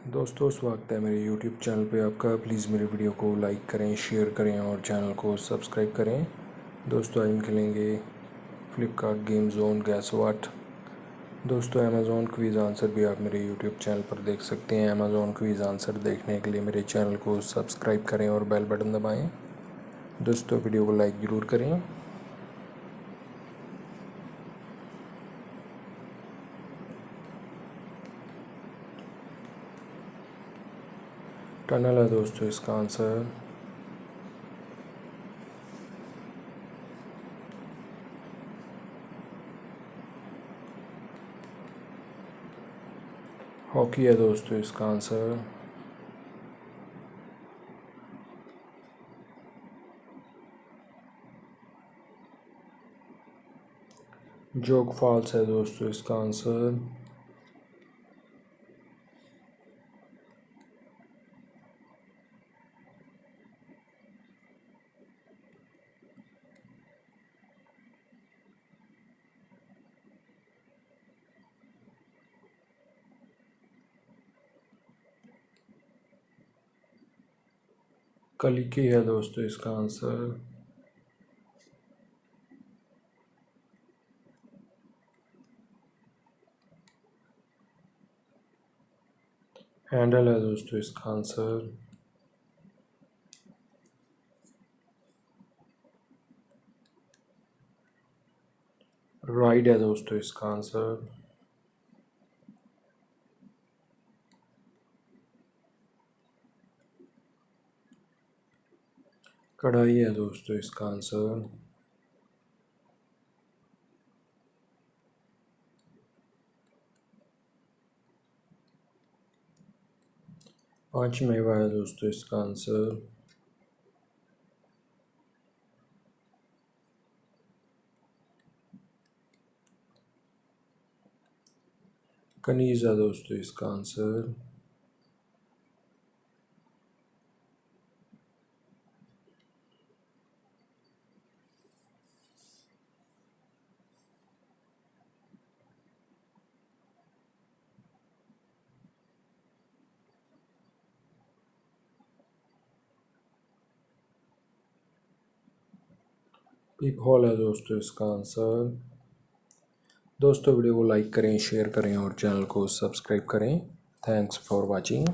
दोस्तों स्वागत है मेरे YouTube चैनल पे आपका। प्लीज़ मेरे वीडियो को लाइक करें, शेयर करें और चैनल को सब्सक्राइब करें। दोस्तों आज हम खेलेंगे फ्लिपकार्ट गेम जोन गैस वाट। दोस्तों अमेज़ॉन क्विज़ आंसर भी आप मेरे YouTube चैनल पर देख सकते हैं। अमेज़ॉन क्विज़ आंसर देखने के लिए मेरे चैनल को सब्सक्राइब करें और बेल बटन दबाएँ। दोस्तों वीडियो को लाइक ज़रूर करें। टनल है दोस्तों इसका आंसर। हॉकी है दोस्तों इसका आंसर। जोग फॉल्स है दोस्तों इसका आंसर। कलिकी है दोस्तों इसका आंसर। हैंडल है दोस्तों इसका आंसर। राइड है दोस्तों इसका आंसर। कढ़ाई है दोस्तों इसका आंसर। पांच मेवा है दोस्तों इसका आंसर। कनीज है दोस्तों इसका आंसर। पीप होल है दोस्तों इसका आंसर। दोस्तों वीडियो को लाइक करें, शेयर करें और चैनल को सब्सक्राइब करें। Thanks for watching.